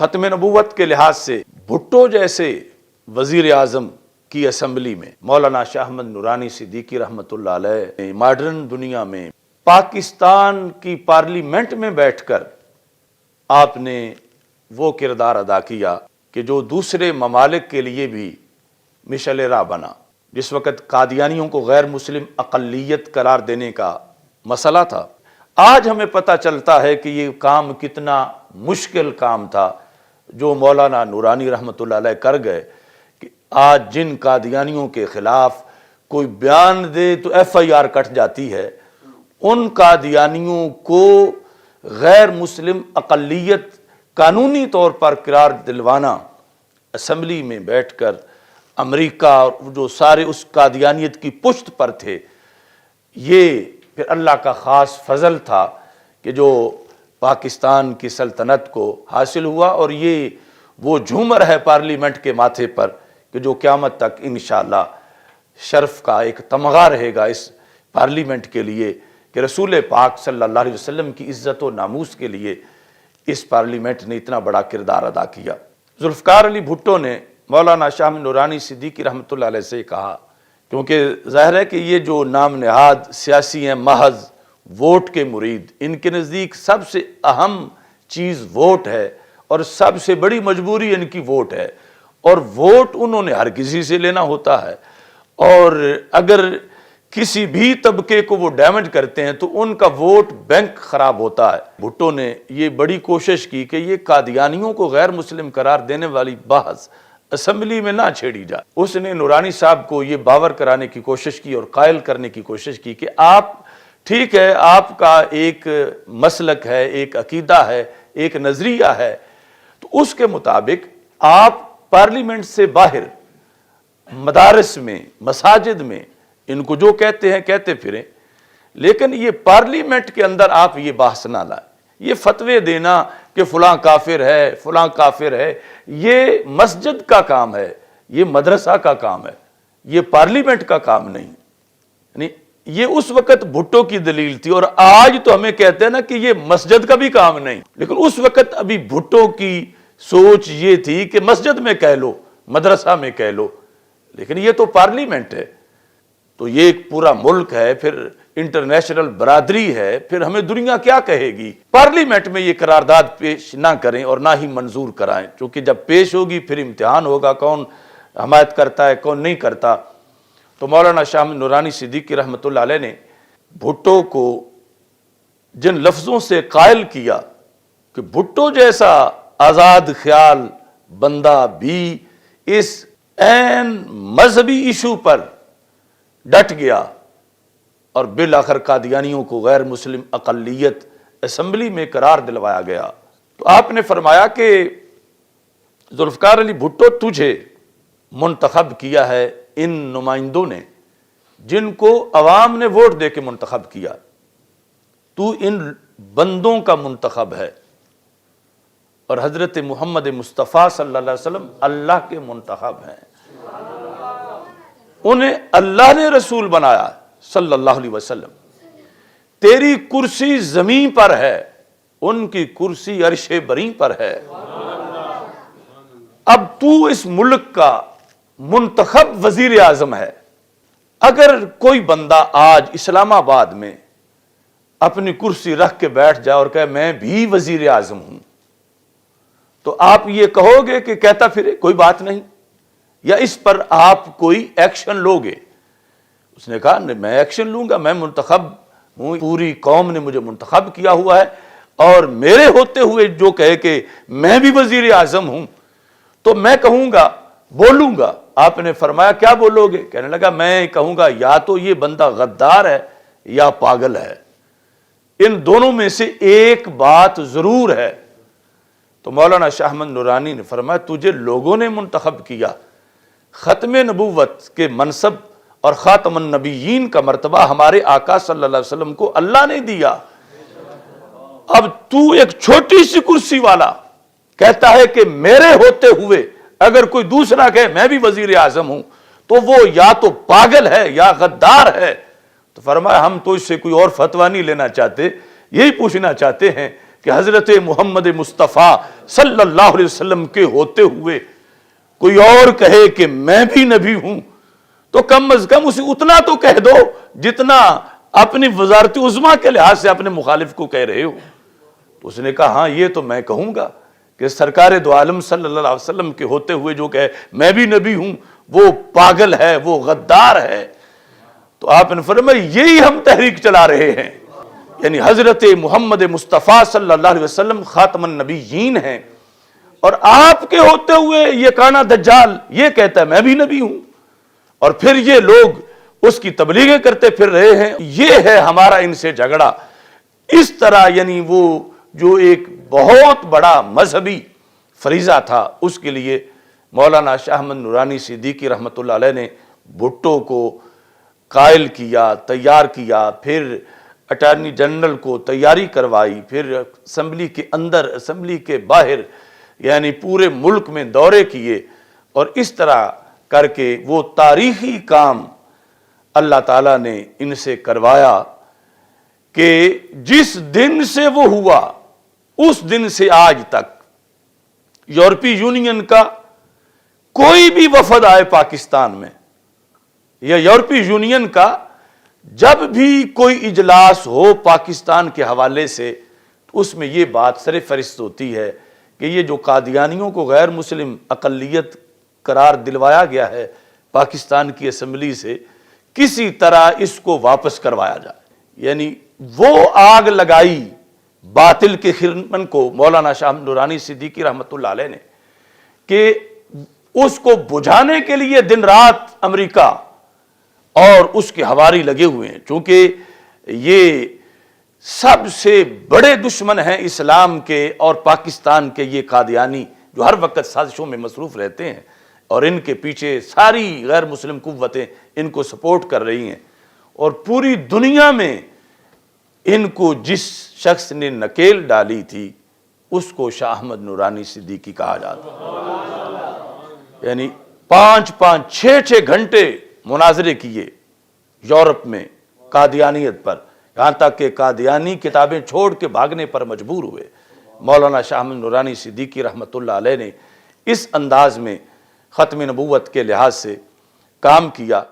ختم نبوت کے لحاظ سے بھٹو جیسے وزیر اعظم کی اسمبلی میں مولانا شاہ احمد نورانی صدیقی رحمۃ اللہ علیہ ماڈرن دنیا میں پاکستان کی پارلیمنٹ میں بیٹھ کر آپ نے وہ کردار ادا کیا کہ جو دوسرے ممالک کے لیے بھی مشعل راہ بنا۔ جس وقت قادیانیوں کو غیر مسلم اقلیت قرار دینے کا مسئلہ تھا، آج ہمیں پتہ چلتا ہے کہ یہ کام کتنا مشکل کام تھا جو مولانا نورانی رحمۃ اللہ علیہ کر گئے کہ آج جن قادیانیوں کے خلاف کوئی بیان دے تو ایف آئی آر کٹ جاتی ہے، ان قادیانیوں کو غیر مسلم اقلیت قانونی طور پر قرار دلوانا اسمبلی میں بیٹھ کر امریکہ اور جو سارے اس قادیانیت کی پشت پر تھے، یہ پھر اللہ کا خاص فضل تھا کہ جو پاکستان کی سلطنت کو حاصل ہوا، اور یہ وہ جھومر ہے پارلیمنٹ کے ماتھے پر کہ جو قیامت تک انشاءاللہ شرف کا ایک تمغہ رہے گا اس پارلیمنٹ کے لیے کہ رسول پاک صلی اللہ علیہ وسلم کی عزت و ناموس کے لیے اس پارلیمنٹ نے اتنا بڑا کردار ادا کیا۔ ذوالفقار علی بھٹو نے مولانا شاہ احمد نورانی صدیقی رحمۃ اللہ علیہ سے کہا، کیونکہ ظاہر ہے کہ یہ جو نام نہاد سیاسی ہیں محض ووٹ کے مرید، ان کے نزدیک سب سے اہم چیز ووٹ ہے اور سب سے بڑی مجبوری ان کی ووٹ ہے، اور ووٹ انہوں نے ہر کسی سے لینا ہوتا ہے، اور اگر کسی بھی طبقے کو وہ ڈیمیج کرتے ہیں تو ان کا ووٹ بینک خراب ہوتا ہے۔ بھٹو نے یہ بڑی کوشش کی کہ یہ قادیانیوں کو غیر مسلم قرار دینے والی بحث اسمبلی میں نہ چھیڑی جائے۔ اس نے نورانی صاحب کو یہ باور کرانے کی کوشش کی اور قائل کرنے کی کوشش کی کہ آپ ٹھیک ہے، آپ کا ایک مسلک ہے، ایک عقیدہ ہے، ایک نظریہ ہے، تو اس کے مطابق آپ پارلیمنٹ سے باہر مدارس میں، مساجد میں ان کو جو کہتے ہیں کہتے پھریں، لیکن یہ پارلیمنٹ کے اندر آپ یہ بحث نہ لائیں۔ یہ فتوے دینا کہ فلاں کافر ہے، فلاں کافر ہے، یہ مسجد کا کام ہے، یہ مدرسہ کا کام ہے، یہ پارلیمنٹ کا کام نہیں۔ یعنی یہ اس وقت بھٹو کی دلیل تھی، اور آج تو ہمیں کہتے ہیں نا کہ یہ مسجد کا بھی کام نہیں، لیکن اس وقت ابھی بھٹو کی سوچ یہ تھی کہ مسجد میں کہہ لو، مدرسہ میں کہہ لو، لیکن یہ تو پارلیمنٹ ہے، تو یہ ایک پورا ملک ہے، پھر انٹرنیشنل برادری ہے، پھر ہمیں دنیا کیا کہے گی؟ پارلیمنٹ میں یہ قرارداد پیش نہ کریں اور نہ ہی منظور کرائیں، چونکہ جب پیش ہوگی پھر امتحان ہوگا کون حمایت کرتا ہے کون نہیں کرتا۔ تو مولانا شاہ احمد نورانی صدیقی رحمۃ اللہ علیہ نے بھٹو کو جن لفظوں سے قائل کیا کہ بھٹو جیسا آزاد خیال بندہ بھی اس عین مذہبی ایشو پر ڈٹ گیا اور بالآخر قادیانیوں کو غیر مسلم اقلیت اسمبلی میں قرار دلوایا گیا، تو آپ نے فرمایا کہ ذوالفقار علی بھٹو تجھے منتخب کیا ہے ان نمائندوں نے جن کو عوام نے ووٹ دے کے منتخب کیا، تو ان بندوں کا منتخب ہے، اور حضرت محمد مصطفیٰ صلی اللہ علیہ وسلم اللہ کے منتخب ہیں، انہیں اللہ نے رسول بنایا صلی اللہ علیہ وسلم۔ تیری کرسی زمین پر ہے، ان کی کرسی عرش بری پر ہے۔ اب تو اس ملک کا منتخب وزیر اعظم ہے۔ اگر کوئی بندہ آج اسلام آباد میں اپنی کرسی رکھ کے بیٹھ جائے اور کہے میں بھی وزیر اعظم ہوں، تو آپ یہ کہو گے کہ کہتا پھرے کوئی بات نہیں، یا اس پر آپ کوئی ایکشن لوگے؟ اس نے کہا میں ایکشن لوں گا، میں منتخب ہوں، پوری قوم نے مجھے منتخب کیا ہوا ہے، اور میرے ہوتے ہوئے جو کہے کہ میں بھی وزیر اعظم ہوں تو میں کہوں گا، بولوں گا۔ آپ نے فرمایا کیا بولو گے؟ کہنے لگا میں کہوں گا یا تو یہ بندہ غدار ہے یا پاگل ہے، ان دونوں میں سے ایک بات ضرور ہے۔ تو مولانا شاہ احمد نورانی نے فرمایا تجھے لوگوں نے منتخب کیا، ختم نبوت کے منصب اور خاتم النبیین کا مرتبہ ہمارے آقا صلی اللہ علیہ وسلم کو اللہ نے دیا۔ اب تو ایک چھوٹی سی کرسی والا کہتا ہے کہ میرے ہوتے ہوئے اگر کوئی دوسرا کہے میں بھی وزیر اعظم ہوں تو وہ یا تو پاگل ہے یا غدار ہے۔ تو فرمایا ہم تو اس سے کوئی اور فتویٰ نہیں لینا چاہتے، یہی پوچھنا چاہتے ہیں کہ حضرت محمد مصطفیٰ صلی اللہ علیہ وسلم کے ہوتے ہوئے کوئی اور کہے کہ میں بھی نبی ہوں تو کم از کم اسے اتنا تو کہہ دو جتنا اپنی وزارت عظمیٰ کے لحاظ سے اپنے مخالف کو کہہ رہے ہو۔ تو اس نے کہا ہاں یہ تو میں کہوں گا کہ سرکار دو عالم صلی اللہ علیہ وسلم کے ہوتے ہوئے جو کہے میں بھی نبی ہوں وہ پاگل ہے، وہ غدار ہے۔ تو آپ نے فرمایا یہی ہم تحریک چلا رہے ہیں، یعنی حضرت محمد مصطفیٰ صلی اللہ علیہ وسلم خاتم النبیین ہیں، اور آپ کے ہوتے ہوئے یہ کانا دجال یہ کہتا ہے میں بھی نبی ہوں، اور پھر یہ لوگ اس کی تبلیغیں کرتے پھر رہے ہیں۔ یہ ہے ہمارا ان سے جھگڑا۔ اس طرح یعنی وہ جو ایک بہت بڑا مذہبی فریضہ تھا اس کے لیے مولانا شاہ احمد نورانی صدیقی رحمۃ اللہ علیہ نے بھٹو کو قائل کیا، تیار کیا، پھر اٹارنی جنرل کو تیاری کروائی، پھر اسمبلی کے اندر اسمبلی کے باہر یعنی پورے ملک میں دورے کیے، اور اس طرح کر کے وہ تاریخی کام اللہ تعالیٰ نے ان سے کروایا کہ جس دن سے وہ ہوا اس دن سے آج تک یورپی یونین کا کوئی بھی وفد آئے پاکستان میں یا یورپی یونین کا جب بھی کوئی اجلاس ہو پاکستان کے حوالے سے تو اس میں یہ بات سر فہرست ہوتی ہے کہ یہ جو قادیانیوں کو غیر مسلم اقلیت قرار دلوایا گیا ہے پاکستان کی اسمبلی سے کسی طرح اس کو واپس کروایا جائے۔ یعنی وہ آگ لگائی باطل کے خرمن کو مولانا شاہ نورانی صدیقی رحمۃ اللہ علیہ نے کہ اس کو بجھانے کے لیے دن رات امریکہ اور اس کے حواری لگے ہوئے ہیں، چونکہ یہ سب سے بڑے دشمن ہیں اسلام کے اور پاکستان کے یہ قادیانی جو ہر وقت سازشوں میں مصروف رہتے ہیں، اور ان کے پیچھے ساری غیر مسلم قوتیں ان کو سپورٹ کر رہی ہیں، اور پوری دنیا میں ان کو جس شخص نے نکیل ڈالی تھی اس کو شاہ احمد نورانی صدیقی کہا جاتا ہے۔ یعنی 5-6 گھنٹے مناظرے کیے یورپ میں قادیانیت پر، یہاں تک کہ قادیانی کتابیں چھوڑ کے بھاگنے پر مجبور ہوئے۔ مولانا شاہ احمد نورانی صدیقی رحمۃ اللہ علیہ نے اس انداز میں ختم نبوت کے لحاظ سے کام کیا۔